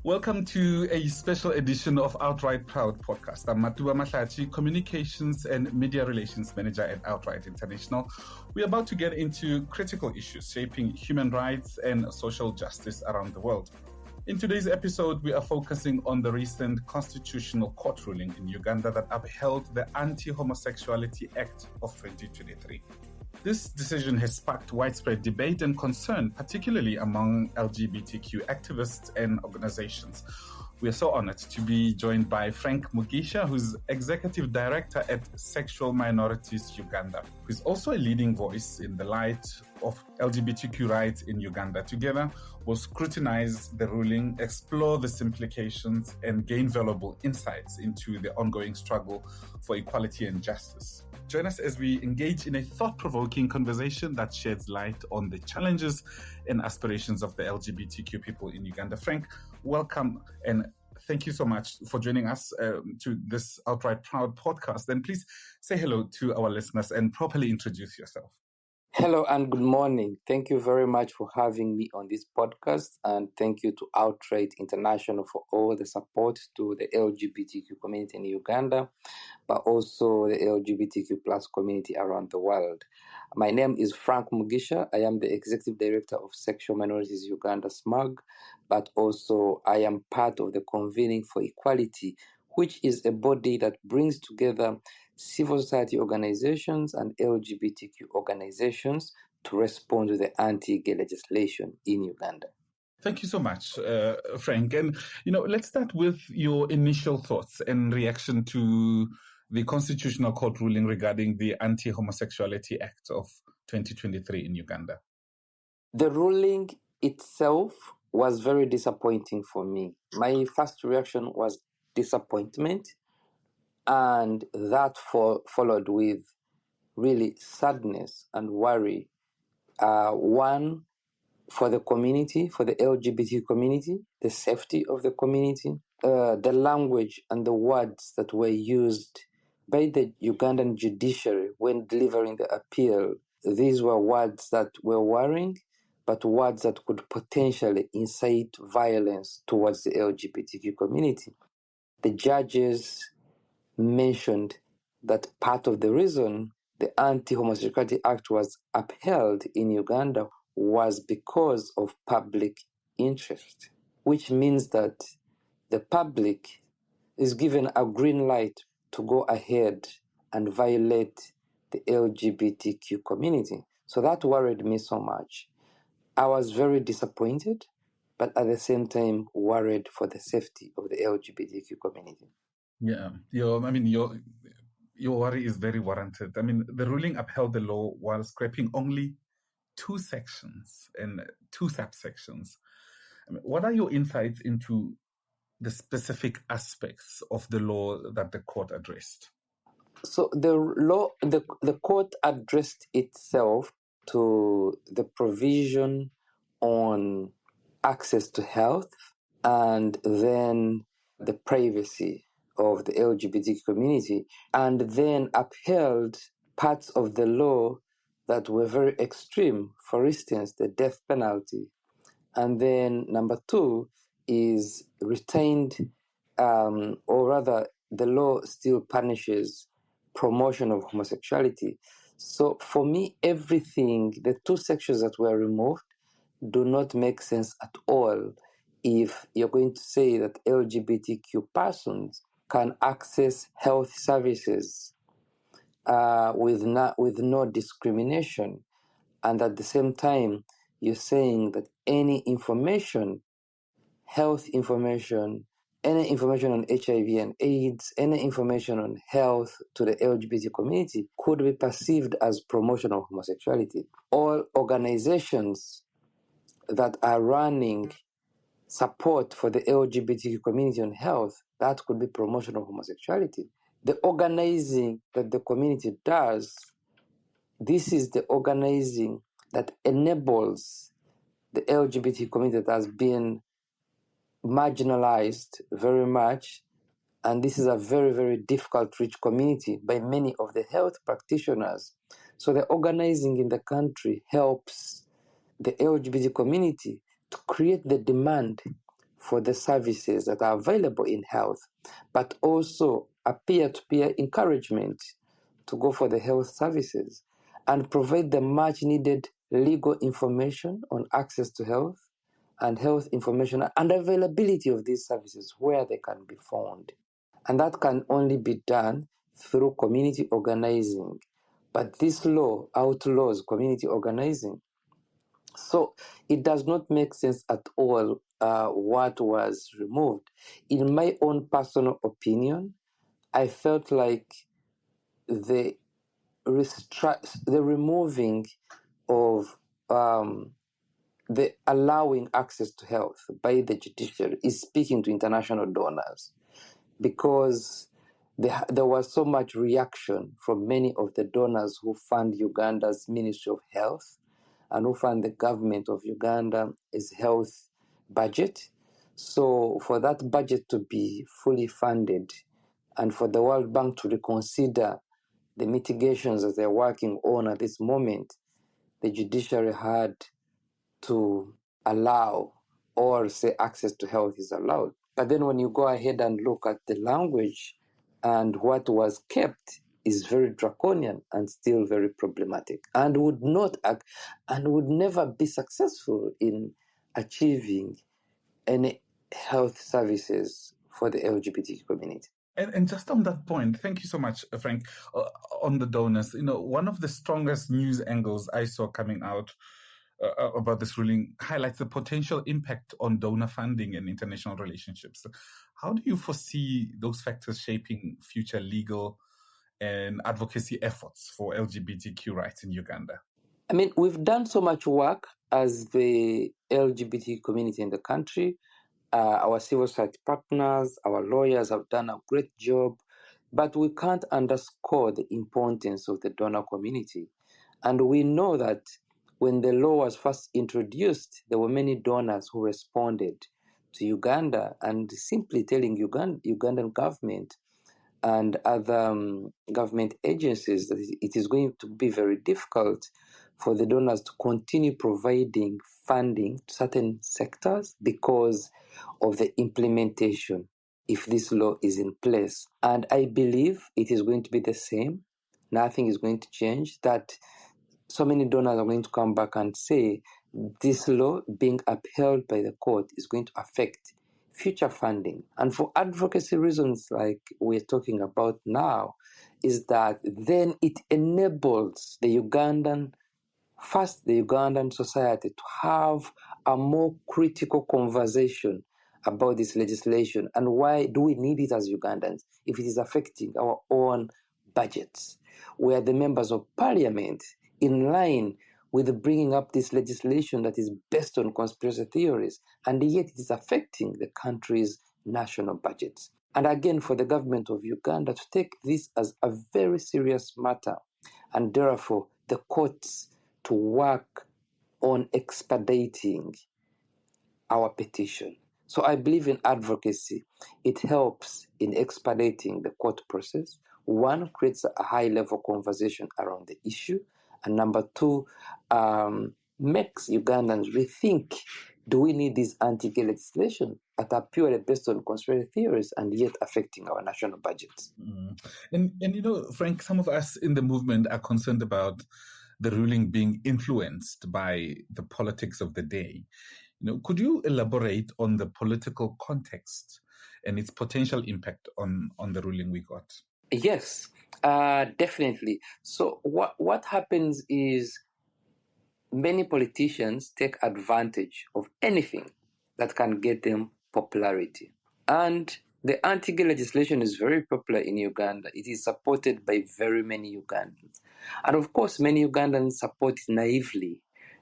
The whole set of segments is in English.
Welcome to a special edition of Outright Proud podcast. I'm Matuba Mahlachi, Communications and Media Relations Manager at Outright International. We're about to get into critical issues shaping human rights and social justice around the world. In today's episode, we are focusing on the recent Constitutional Court ruling in Uganda that upheld the Anti-Homosexuality Act of 2023. This decision has sparked widespread debate and concern, particularly among LGBTQ activists and organizations. We are so honored to be joined by Frank Mugisha, who's Executive Director at Sexual Minorities Uganda, who's also a leading voice in the light of LGBTQ rights in Uganda. Together, we'll scrutinize the ruling, explore its implications, and gain valuable insights into the ongoing struggle for equality and justice. Join us as we engage in a thought-provoking conversation that sheds light on the challenges and aspirations of the LGBTQ people in Uganda. Frank, welcome, and thank you so much for joining us to this Outright Proud podcast. And please say hello to our listeners and properly introduce yourself. Hello and good morning. Thank you very much for having me on this podcast, and thank you to Outright International for all the support to the LGBTQ community in Uganda, but also the LGBTQ plus community around the world. My name is Frank Mugisha. I am the Executive Director of Sexual Minorities Uganda SMUG, but also I am part of the Convening for Equality, which is a body that brings together civil society organizations and LGBTQ organizations to respond to the anti-gay legislation in Uganda. Thank you so much, Frank. And, let's start with your initial thoughts and reaction to the Constitutional Court ruling regarding the Anti-Homosexuality Act of 2023 in Uganda. The ruling itself was very disappointing for me. My first reaction was disappointment, and that followed with really sadness and worry. One, for the community, for the LGBT community, the safety of the community, the language and the words that were used by the Ugandan judiciary when delivering the appeal. These were words that were worrying, but words that could potentially incite violence towards the LGBTQ community. The judges mentioned that part of the reason the Anti-Homosexuality Act was upheld in Uganda was because of public interest, which means that the public is given a green light to go ahead and violate the LGBTQ community. So that worried me so much. I was very disappointed, but at the same time worried for the safety of the LGBTQ community. Yeah, your worry is very warranted. The ruling upheld the law while scrapping only two sections and two subsections. What are your insights into the specific aspects of the law that the court addressed? So the court addressed itself to the provision on access to health and then the privacy of the LGBT community, and then upheld parts of the law that were very extreme, for instance, the death penalty. And then number two is retained, or rather, the law still punishes promotion of homosexuality. So for me, everything, the two sections that were removed do not make sense at all if you're going to say that LGBTQ persons can access health services with no discrimination. And at the same time, you're saying that any information, health information, any information on HIV and AIDS, any information on health to the LGBT community could be perceived as promotion of homosexuality. All organizations that are running support for the LGBTQ community on health, that could be promotion of homosexuality. The organizing that the community does, this is the organizing that enables the LGBT community that has been marginalized very much, and this is a very, very difficult to reach community by many of the health practitioners. So the organizing in the country helps the LGBT community to create the demand for the services that are available in health, but also a peer-to-peer encouragement to go for the health services and provide the much needed legal information on access to health and health information and availability of these services where they can be found. And that can only be done through community organizing. But this law outlaws community organizing. So it does not make sense at all what was removed. In my own personal opinion, I felt like the removing of the allowing access to health by the judiciary is speaking to international donors, because there was so much reaction from many of the donors who fund Uganda's Ministry of Health and who fund the government of Uganda's health budget. So for that budget to be fully funded and for the World Bank to reconsider the mitigations that they're working on at this moment, the judiciary had to allow or say access to health is allowed. But then when you go ahead and look at the language and what was kept is very draconian and still very problematic, and would never be successful in achieving any health services for the LGBT community. And just on that point, thank you so much, Frank, on the donors. One of the strongest news angles I saw coming out about this ruling highlights the potential impact on donor funding and international relationships. How do you foresee those factors shaping future legal and advocacy efforts for LGBTQ rights in Uganda? I mean, we've done so much work as the LGBT community in the country. Our civil society partners, our lawyers have done a great job, but we can't underscore the importance of the donor community. And we know that when the law was first introduced, there were many donors who responded to Uganda and simply telling Ugandan government and other government agencies that it is going to be very difficult for the donors to continue providing funding to certain sectors because of the implementation if this law is in place. And I believe it is going to be the same. Nothing is going to change. That so many donors are going to come back and say this law being upheld by the court is going to affect future funding. And for advocacy reasons like we're talking about now, is that then it enables the Ugandan society to have a more critical conversation about this legislation and why do we need it as Ugandans if it is affecting our own budgets. We are the members of parliament in line with bringing up this legislation that is based on conspiracy theories, and yet it is affecting the country's national budgets. And again, for the government of Uganda to take this as a very serious matter, and therefore the courts to work on expediting our petition. So I believe in advocacy. It helps in expediting the court process. One, creates a high-level conversation around the issue. And number two, makes Ugandans rethink, do we need this anti-gay legislation that are purely based on conspiracy theories and yet affecting our national budgets? And Frank, some of us in the movement are concerned about the ruling being influenced by the politics of the day. Could you elaborate on the political context and its potential impact on the ruling we got? Yes, definitely. So what happens is many politicians take advantage of anything that can get them popularity. And the anti-gay legislation is very popular in Uganda. It is supported by very many Ugandans. And of course, many Ugandans support it naively.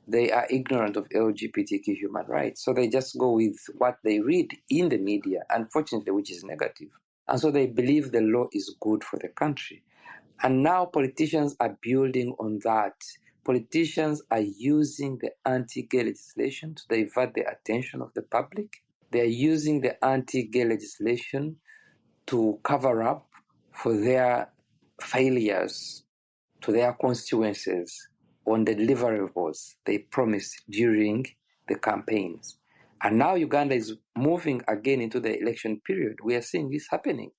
They are ignorant of LGBTQ human rights. So they just go with what they read in the media, unfortunately, which is negative. And so they believe the law is good for the country. And now politicians are building on that. Politicians are using the anti-gay legislation to divert the attention of the public. They are using the anti-gay legislation to cover up for their failures to their constituencies on the deliverables they promised during the campaigns. And now Uganda is moving again into the election period. We are seeing this happening.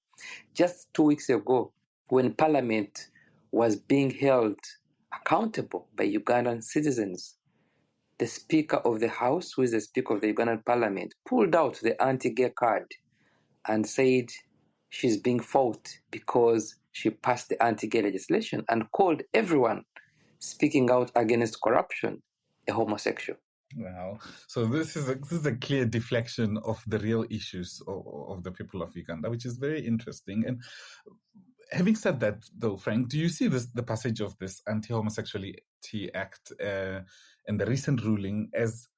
Just 2 weeks ago, when Parliament was being held accountable by Ugandan citizens, the Speaker of the House, who is the Speaker of the Ugandan Parliament, pulled out the anti-gay card and said she's being fought because she passed the anti-gay legislation, and called everyone speaking out against corruption a homosexual. Wow. So this is a clear deflection of the real issues of the people of Uganda, which is very interesting. And having said that, though, Frank, do you see the passage of this Anti-Homosexuality Act and the recent ruling as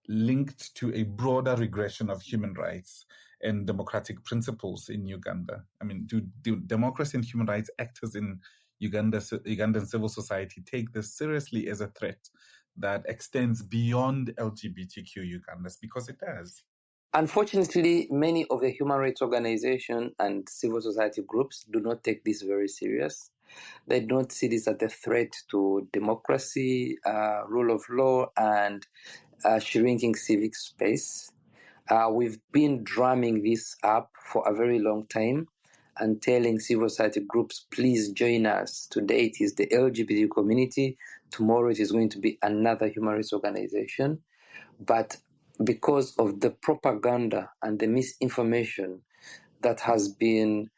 linked to a broader regression of human rights and democratic principles in Uganda? I mean, do democracy and human rights actors in Ugandan civil society take this seriously as a threat that extends beyond LGBTQ Ugandans? Because it does. Unfortunately, many of the human rights organizations and civil society groups do not take this very serious. They don't see this as a threat to democracy, rule of law, and shrinking civic space. We've been drumming this up for a very long time and telling civil society groups, please join us. Today it is the LGBT community. Tomorrow it is going to be another human rights organization. But because of the propaganda and the misinformation that has been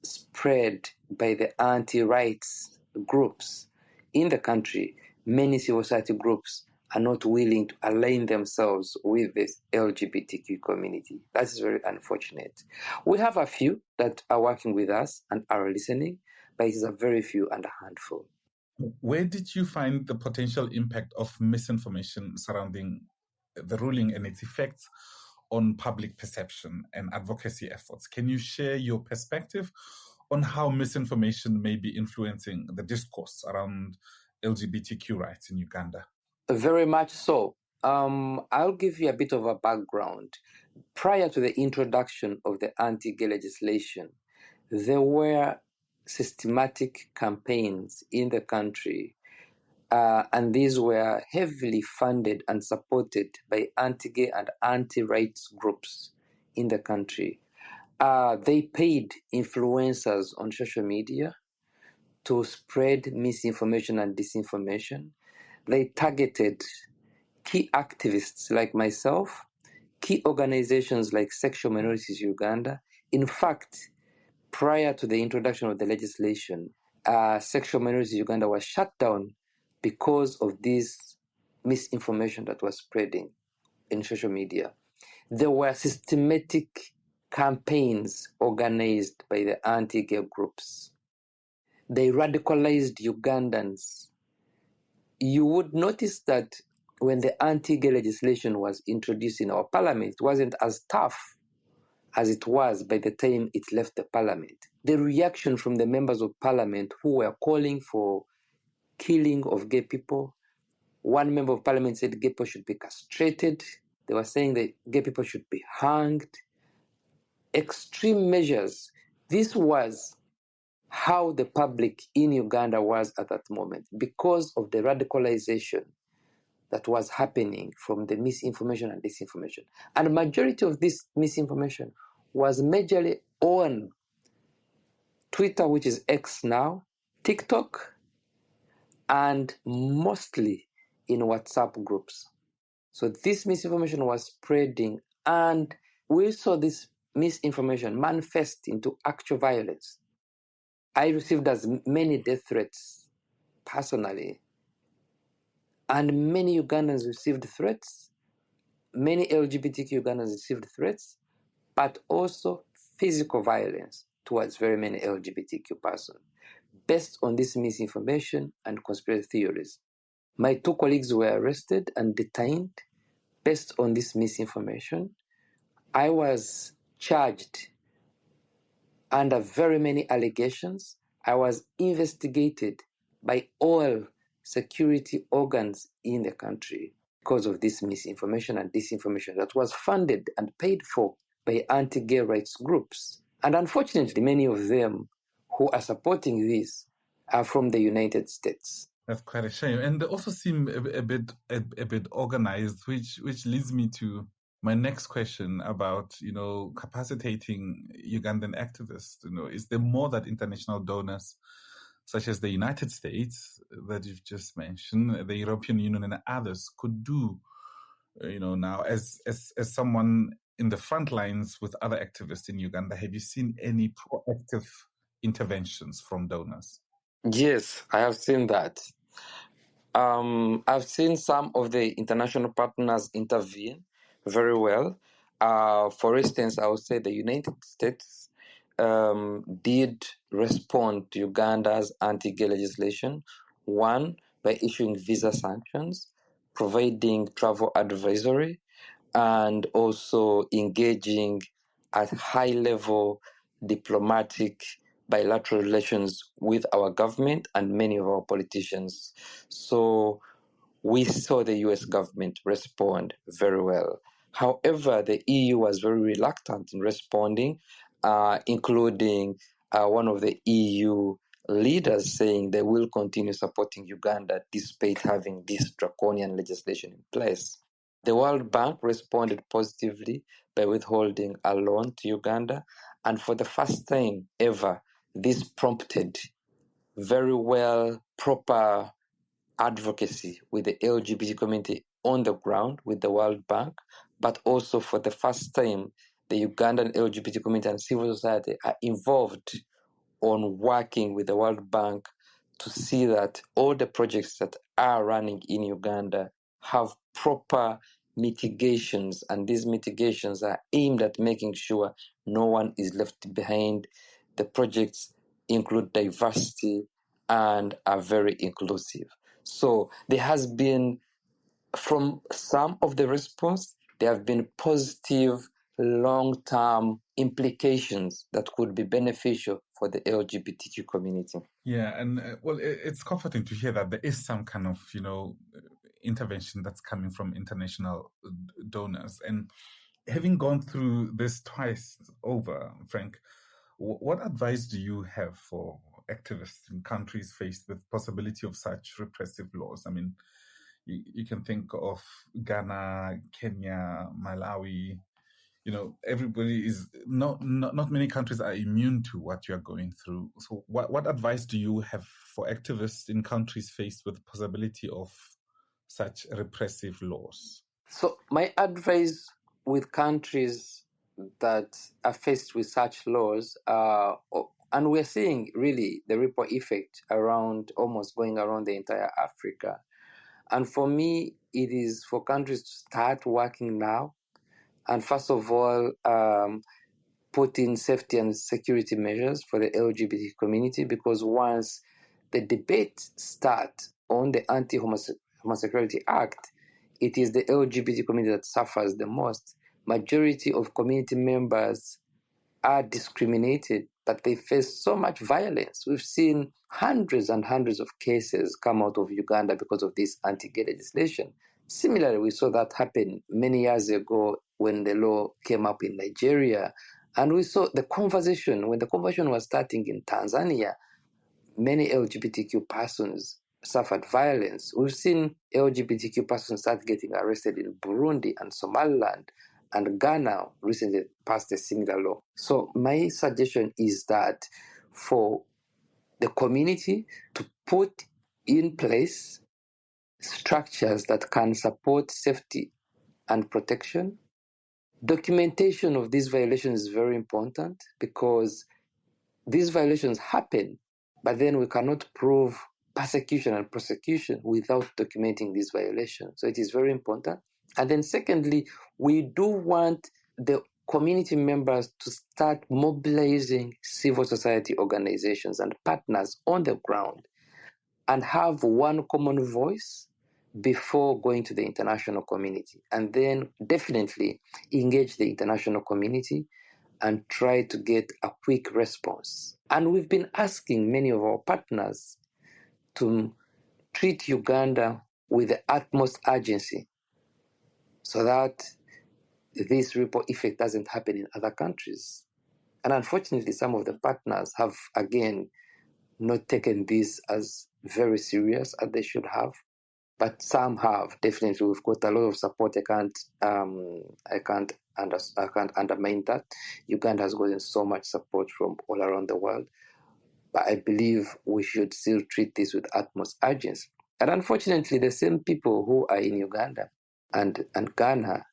spread by the anti-rights groups in the country, many civil society groups are not willing to align themselves with this LGBTQ community. That is very unfortunate. We have a few that are working with us and are listening, but it is a very few and a handful. Where did you find the potential impact of misinformation surrounding the ruling and its effects on public perception and advocacy efforts? Can you share your perspective on how misinformation may be influencing the discourse around LGBTQ rights in Uganda? Very much so. I'll give you a bit of a background. Prior to the introduction of the anti-gay legislation, there were systematic campaigns in the country, and these were heavily funded and supported by anti-gay and anti-rights groups in the country. They paid influencers on social media to spread misinformation and disinformation. They targeted key activists like myself, key organizations like Sexual Minorities Uganda. In fact, prior to the introduction of the legislation, Sexual Minorities Uganda was shut down because of this misinformation that was spreading in social media. There were systematic campaigns organized by the anti-gay groups. They radicalized Ugandans. You would notice that when the anti-gay legislation was introduced in our parliament, it wasn't as tough as it was by the time it left the parliament. The reaction from the members of parliament who were calling for killing of gay people, one member of parliament said gay people should be castrated. They were saying that gay people should be hanged. Extreme measures. This was how the public in Uganda was at that moment because of the radicalization that was happening from the misinformation and disinformation. And the majority of this misinformation was majorly on Twitter, which is X now, TikTok, and mostly in WhatsApp groups. So this misinformation was spreading, and we saw this misinformation manifest into actual violence. I received as many death threats personally, and many Ugandans received threats. Many LGBTQ Ugandans received threats, but also physical violence towards very many LGBTQ persons based on this misinformation and conspiracy theories. My 2 colleagues were arrested and detained based on this misinformation. I was charged under very many allegations. I was investigated by all security organs in the country because of this misinformation and disinformation that was funded and paid for by anti-gay rights groups. And unfortunately, many of them who are supporting this are from the United States. That's quite a shame, and they also seem a bit organized, which leads me to my next question about capacitating Ugandan activists. Is there more that international donors, such as the United States that you've just mentioned, the European Union, and others could do? Now as someone in the front lines with other activists in Uganda, have you seen any proactive interventions from donors? Yes, I have seen that. I've seen some of the international partners intervene very well. For instance, I would say the United States did respond to Uganda's anti-gay legislation, one, by issuing visa sanctions, providing travel advisory, and also engaging at high-level diplomatic bilateral relations with our government and many of our politicians. So we saw the US government respond very well. However, the EU was very reluctant in responding, including one of the EU leaders saying they will continue supporting Uganda despite having this draconian legislation in place. The World Bank responded positively by withholding a loan to Uganda, and for the first time ever, this prompted very well proper advocacy with the LGBT community on the ground with the World Bank, but also for the first time, the Ugandan LGBT community and civil society are involved on working with the World Bank to see that all the projects that are running in Uganda have proper mitigations, and these mitigations are aimed at making sure no one is left behind. The projects include diversity and are very inclusive. So there has been, from some of the response, there have been positive long-term implications that could be beneficial for the LGBTQ community. Yeah, and well, it's comforting to hear that there is some kind of intervention that's coming from international donors. And having gone through this twice over, Frank, what advice do you have for activists in countries faced with possibility of such repressive laws? I mean, you can think of Ghana, Kenya, Malawi. Everybody is not many countries are immune to what you're going through. So what advice do you have for activists in countries faced with the possibility of such repressive laws? So my advice with countries that are faced with such laws, and we're seeing really the ripple effect around, almost going around the entire Africa. And for me, it is for countries to start working now. And first of all, put in safety and security measures for the LGBT community, because once the debate starts on the Anti-Homosexuality Act, it is the LGBT community that suffers the most. Majority of community members are discriminated, but they face so much violence. We've seen hundreds and hundreds of cases come out of Uganda because of this anti-gay legislation. Similarly, we saw that happen many years ago when the law came up in Nigeria. And we saw the conversation, when the conversation was starting in Tanzania, many LGBTQ persons suffered violence. We've seen LGBTQ persons start getting arrested in Burundi and Somaliland, and Ghana recently passed a similar law. So my suggestion is that for the community to put in place structures that can support safety and protection. Documentation of these violations is very important, because these violations happen, but then we cannot prove persecution and prosecution without documenting these violations. So it is very important. And then secondly, we do want the community members to start mobilizing civil society organizations and partners on the ground and have one common voice before going to the international community. And then definitely engage the international community and try to get a quick response. And we've been asking many of our partners to treat Uganda with the utmost urgency so that this ripple effect doesn't happen in other countries. And unfortunately, some of the partners have, again, not taken this as very serious as they should have. But some have. Definitely, we've got a lot of support. I can't undermine that. Uganda has gotten so much support from all around the world. But I believe we should still treat this with utmost urgency. And unfortunately, the same people who are in Uganda and Ghana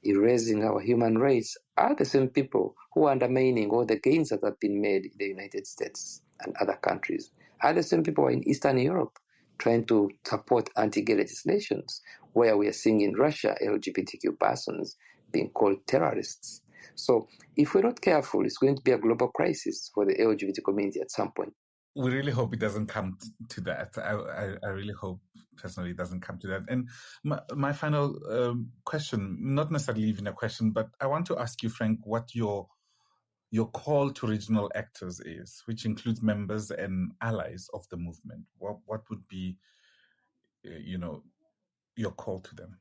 erasing our human rights are the same people who are undermining all the gains that have been made in the United States and other countries, are the same people in Eastern Europe trying to support anti-gay legislations, where we are seeing in Russia LGBTQ persons being called terrorists. So if we're not careful, it's going to be a global crisis for the LGBT community at some point. We really hope it doesn't come to that. I really hope personally it doesn't come to that. And my final question, not necessarily even a question, but I want to ask you, Frank, what your call to regional actors is, which includes members and allies of the movement. What would be, your call to them?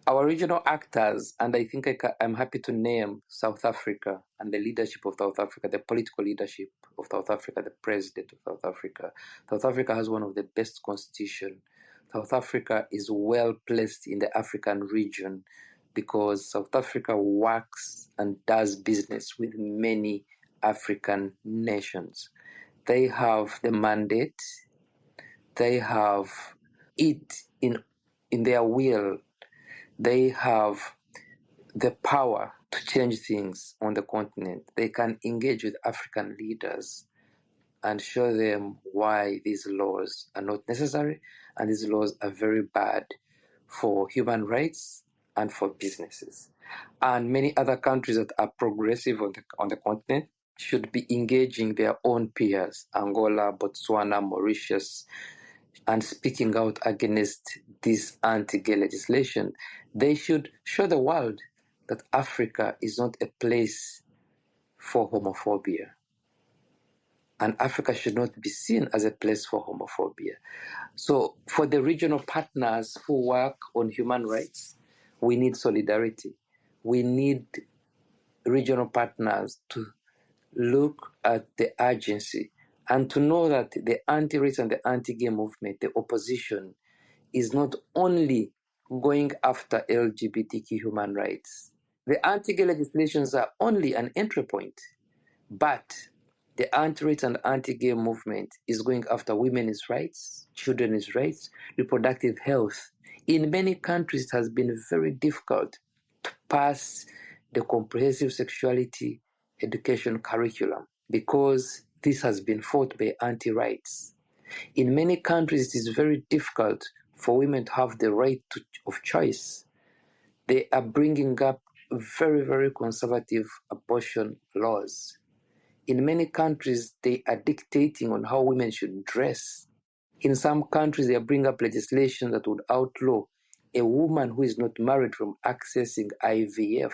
Our regional actors, and I think I'm happy to name South Africa and the leadership of South Africa, the political leadership of South Africa, the president of South Africa. South Africa has one of the best constitutions. South Africa is well placed in the African region because South Africa works and does business with many African nations. They have the mandate, they have it in their will. They have the power to change things on the continent. They can engage with African leaders and show them why these laws are not necessary and these laws are very bad for human rights and for businesses. And many other countries that are progressive on the continent should be engaging their own peers, Angola, Botswana, Mauritius, and speaking out against this anti-gay legislation. They should show the world that Africa is not a place for homophobia. And Africa should not be seen as a place for homophobia. So for the regional partners who work on human rights, we need solidarity. We need regional partners to look at the urgency and to know that the anti-race and the anti-gay movement, the opposition, is not only going after LGBTQ human rights. The anti-gay legislations are only an entry point, but the anti-race and anti-gay movement is going after women's rights, children's rights, reproductive health. In many countries, it has been very difficult to pass the comprehensive sexuality education curriculum because this has been fought by anti-rights. In many countries, it is very difficult for women to have the right of choice. They are bringing up very, very conservative abortion laws. In many countries, they are dictating on how women should dress. In some countries, they are bringing up legislation that would outlaw a woman who is not married from accessing IVF.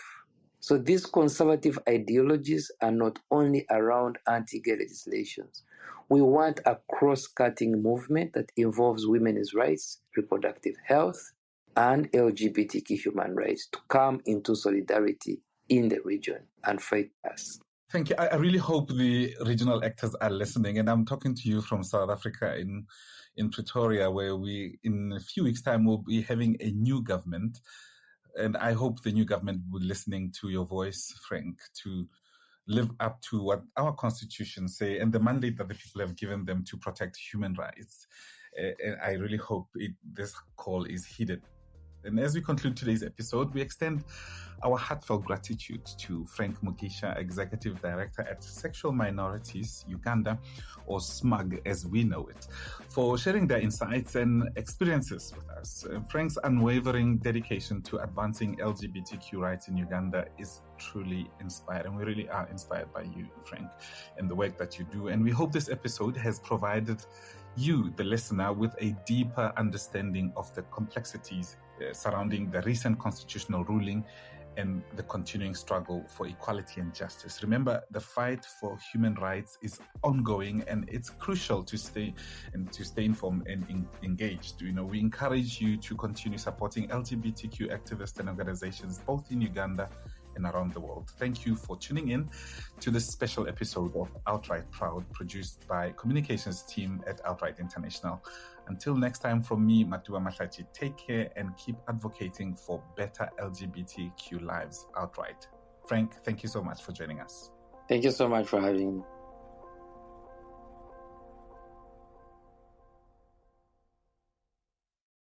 So these conservative ideologies are not only around anti-gay legislations. We want a cross-cutting movement that involves women's rights, reproductive health, and LGBTQ human rights to come into solidarity in the region and fight us. Thank you. I really hope the regional actors are listening. And I'm talking to you from South Africa in Pretoria, where we, in a few weeks' time, will be having a new government. And I hope the new government will be listening to your voice, Frank, to live up to what our constitution say and the mandate that the people have given them to protect human rights. And I really hope this call is heeded. And as we conclude today's episode, we extend our heartfelt gratitude to Frank Mugisha, Executive Director at Sexual Minorities Uganda, or SMUG as we know it, for sharing their insights and experiences with us. Frank's unwavering dedication to advancing LGBTQ rights in Uganda is truly inspiring. We really are inspired by you, Frank, and the work that you do. And we hope this episode has provided you, the listener, with a deeper understanding of the complexities surrounding the recent constitutional ruling and the continuing struggle for equality and justice. Remember, the fight for human rights is ongoing, and it's crucial to stay informed and engaged. We encourage you to continue supporting LGBTQ activists and organizations both in Uganda and around the world. Thank you for tuning in to this special episode of Outright Proud, produced by communications team at Outright International. Until next time, from me, Matuba Mahlachi, take care and keep advocating for better LGBTQ lives outright. Frank, thank you so much for joining us. Thank you so much for having me.